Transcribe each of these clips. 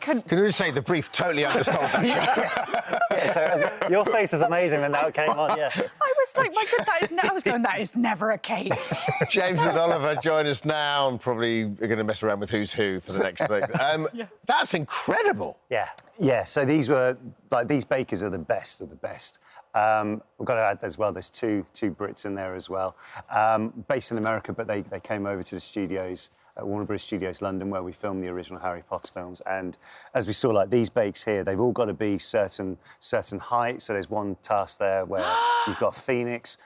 couldn't... Can you just say the brief totally undersold that show? Yeah, so your face was amazing when that came on, yeah. I was like, my God, I was going, that is never a cake. James and Oliver join us now and probably are going to mess around with Who's Who for the next week. That's incredible. Yeah. Yeah, so these bakers are the best of the best. We've got to add as well, there's two Brits in there as well. Based in America, but they came over to the studios, Warner Bros. Studios London, where we filmed the original Harry Potter films. And as we saw, like, these bakes here, they've all got to be certain height. So there's one task there where you've got Phoenix.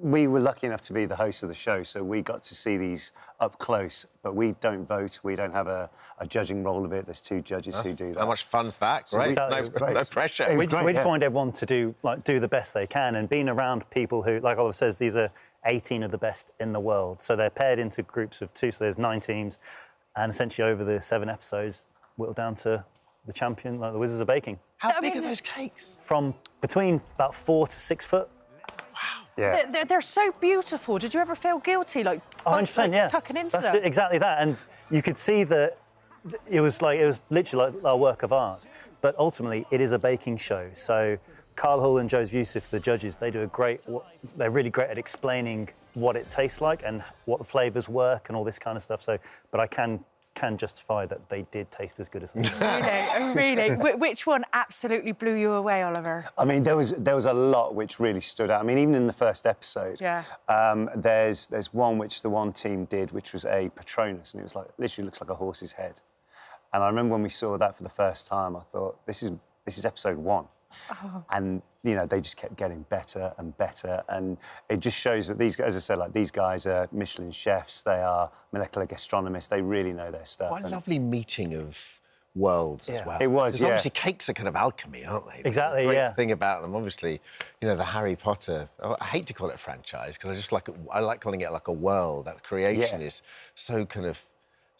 We were lucky enough to be the host of the show, so we got to see these up close, but we don't vote. We don't have a judging role of it. There's two judges who do that. How much fun's that? Great. No pressure. We find everyone to do the best they can, and being around people who, like Oliver says, these are 18 of the best in the world. So they're paired into groups of 2, so there's 9 teams, and essentially over the 7 episodes, whittled down to the champion, like the Wizards of Baking. How big are those cakes? From between about 4 to 6 foot. Yeah. They're so beautiful. Did you ever feel guilty, like 100%, yeah. tucking into That's them? exactly that, and you could see that it was literally like a work of art. But ultimately, it is a baking show. So Carl Hull and Joseph Yusuf, the judges, they're really great at explaining what it tastes like and what the flavours work and all this kind of stuff. So, but I can justify that they did taste as good as them. Really? Which one absolutely blew you away, Oliver? I mean, there was a lot which really stood out. I mean, even in the first episode, there's one which the one team did, which was a Patronus, and it was like literally looks like a horse's head. And I remember when we saw that for the first time, I thought, this is episode 1. Oh. And you know, they just kept getting better and better, and it just shows that these guys, as I said, like, these guys are Michelin chefs, they are molecular gastronomists, they really know their stuff. What a lovely meeting of worlds as well. It was, because obviously cakes are kind of alchemy, aren't they? Exactly, the great thing about them, obviously, you know, the Harry Potter, I hate to call it a franchise, because I like calling it like a world. That creation is so kind of,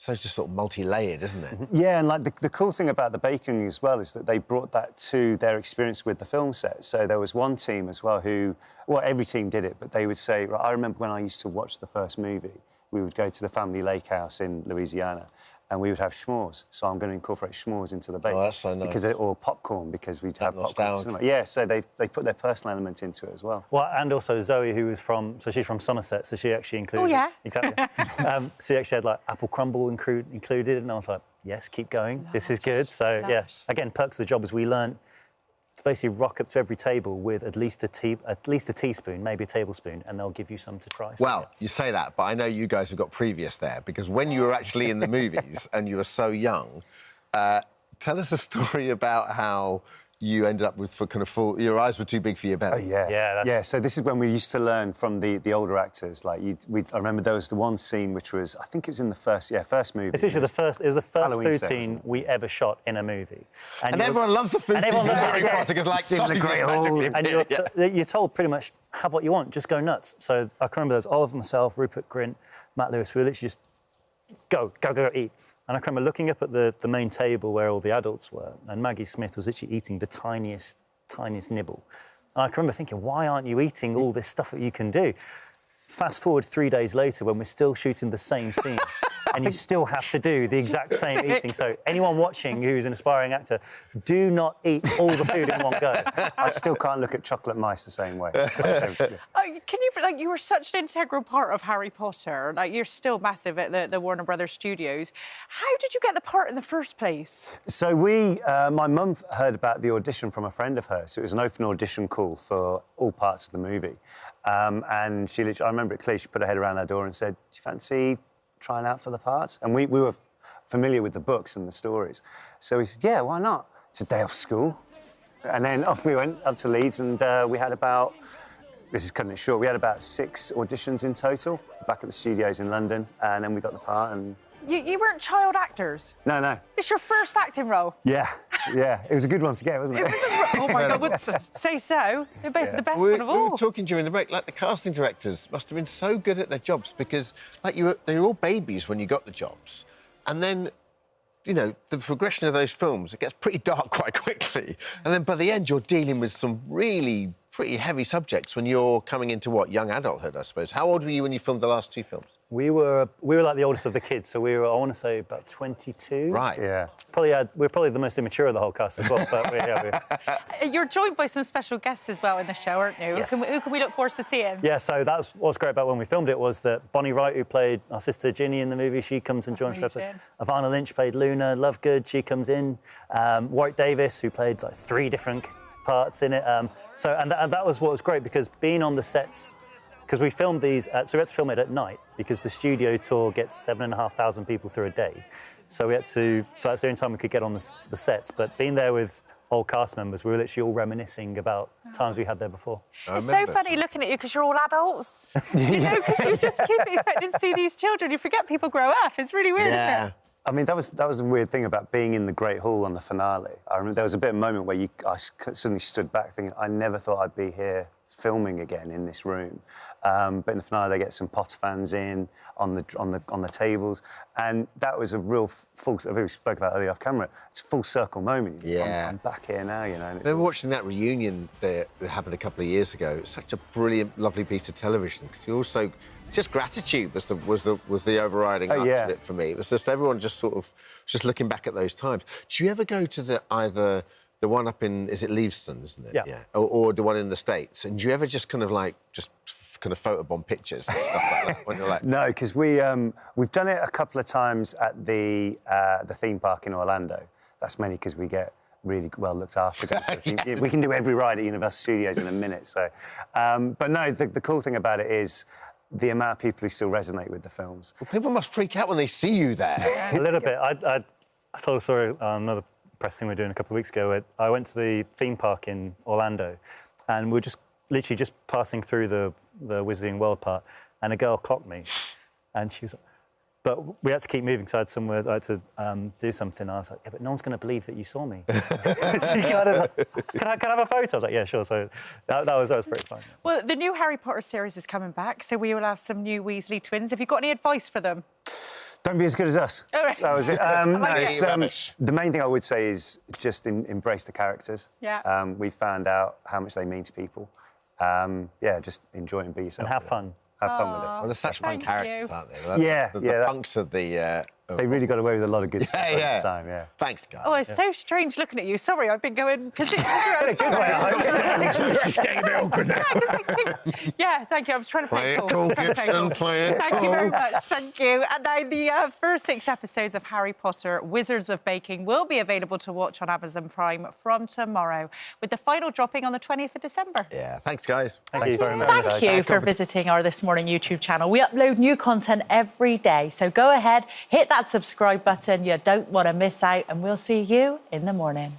so it's just sort of multi-layered, isn't it? Yeah, and like the cool thing about the baking as well is that they brought that to their experience with the film set. So there was one team as well who, well, every team did it, but they would say, right, I remember when I used to watch the first movie, we would go to the family lake house in Louisiana, and we would have s'mores. So I'm going to incorporate s'mores into the bake. Oh, that's so nice. Or popcorn, because we'd have popcorn. Cinema. Yeah, so they put their personal element into it as well. Well, and also Zoe, who was she's from Somerset, so she actually included... Oh, yeah? Exactly. So she actually had, like, apple crumble included, and I was like, yes, keep going, this is good. So, yeah, again, perks of the job is we learned to basically rock up to every table with at least a teaspoon, maybe a tablespoon, and they'll give you some to try. Well, you say that, but I know you guys have got previous there, because when you were actually in the movies and you were so young, tell us a story about how you ended up with your eyes were too big for your belly. Oh, yeah. Yeah, so this is when we used to learn from the older actors. Like, I remember there was the one scene which was, I think it was in the first movie. It's actually it was the first food scene we ever shot in a movie. And everyone loves the food scenes in Harry Potter, because, like, sausage is and you're told pretty much, have what you want, just go nuts. So I can remember there was Oliver, myself, Rupert Grint, Matt Lewis, we were literally just go, eat. And I can remember looking up at the main table where all the adults were, and Maggie Smith was literally eating the tiniest nibble. And I can remember thinking, why aren't you eating all this stuff that you can do? Fast forward 3 days later, when we're still shooting the same scene, and you still have to do the exact same eating. So anyone watching who's an aspiring actor, do not eat all the food in one go. I still can't look at chocolate mice the same way. Can you, like, you were such an integral part of Harry Potter. Like, you're still massive at the Warner Brothers studios. How did you get the part in the first place? So my mum heard about the audition from a friend of hers. So it was an open audition call for all parts of the movie. And she literally, I remember it clearly, she put her head around our door and said, do you fancy trying out for the parts? And we were familiar with the books and the stories. So we said, yeah, why not? It's a day off school. And then off we went up to Leeds, and we had about, this is cutting it short, we had about 6 auditions in total back at the studios in London, and then we got the part. And You weren't child actors? No. It's your first acting role? Yeah. It was a good one to get, wasn't it? Oh, my God, would say so. The best one of all. We were talking during the break, like, the casting directors must have been so good at their jobs, because, like, they were all babies when you got the jobs. And then, you know, the progression of those films, it gets pretty dark quite quickly. And then by the end, you're dealing with some really pretty heavy subjects when you're coming into, young adulthood, I suppose. How old were you when you filmed the last 2 films? We were like the oldest of the kids, so we were, I want to say, about 22. Right. Yeah. We're probably the most immature of the whole cast as well. But You're joined by some special guests as well in the show, aren't you? Yes. Who can we look forward to seeing? yeah, so that's what's great about when we filmed it was that Bonnie Wright, who played our sister Ginny in the movie, she comes and joins for episode. Amazing. Ivana Lynch played Luna Lovegood, she comes in. Warwick Davis, who played like 3 different parts in it. And that was what was great, because being on the sets, because we filmed these, so we had to film it at night because the studio tour gets 7,500 people through a day. So that's the only time we could get on the sets. But being there with old cast members, we were literally all reminiscing about times we had there before. It's so funny looking at you because you're all adults. You know, because you just keep expecting to see these children. You forget people grow up. It's really weird, isn't it? I mean, that was the weird thing about being in the Great Hall on the finale. I remember there was a bit of a moment where I suddenly stood back thinking, I never thought I'd be here filming again in this room. But in the finale, they get some Potter fans in on the tables, and that was a real full. I think we spoke about earlier off camera. It's a full circle moment. Yeah. I'm back here now, you know. They were watching that reunion that happened a couple of years ago. It's such a brilliant, lovely piece of television, because you also just gratitude was the overriding Oh, yeah. of it for me. It was just everyone just sort of just looking back at those times. Do you ever go to either the one up in, is it Leavesden, isn't it? Yeah. Or the one in the States? And do you ever just kind of photobomb pictures and stuff like that when you're like... No, because we've done it a couple of times at the theme park in Orlando. That's mainly because we get really well looked after. We can do every ride at Universal Studios in a minute. So, but no, the cool thing about it is the amount of people who still resonate with the films. Well, people must freak out when they see you there. A little bit. I told a story on another press thing we were doing a couple of weeks ago. I went to the theme park in Orlando, and we were just literally just passing through the Wizarding World part, and a girl clocked me, and she was like, but we had to keep moving, so I had somewhere I had to do something. I was like, yeah, but no one's going to believe that you saw me. She kind of like, can I have a photo? I was like, yeah, sure. So that was pretty fun. Well, the new Harry Potter series is coming back, so we will have some new Weasley twins. Have you got any advice for them? Don't be as good as us. All right. That was it. No, it's, rubbish. the main thing I would say is just embrace the characters. Yeah. We found out how much they mean to people. Yeah, just enjoy and be yourself. And have fun. Have fun with it. Well, they're such fun Thank characters, you. aren't they? Yeah, The punks of the... They really got away with a lot of good stuff at the time, yeah. Thanks, guys. Oh, it's so strange looking at you. Sorry, I've been going... Because It's just getting a bit awkward now. Yeah, thank you. I was trying to play it Cool, Trying to play it Gibson, play it Thank you cool. very much. Thank you. And now the first 6 episodes of Harry Potter Wizards of Baking will be available to watch on Amazon Prime from tomorrow, with the final dropping on the 20th of December. Yeah, thanks, guys. Thank you very much. Thank you for visiting our This Morning YouTube channel. We upload new content every day, so go ahead, hit that subscribe button. You don't want to miss out, and we'll see you in the morning.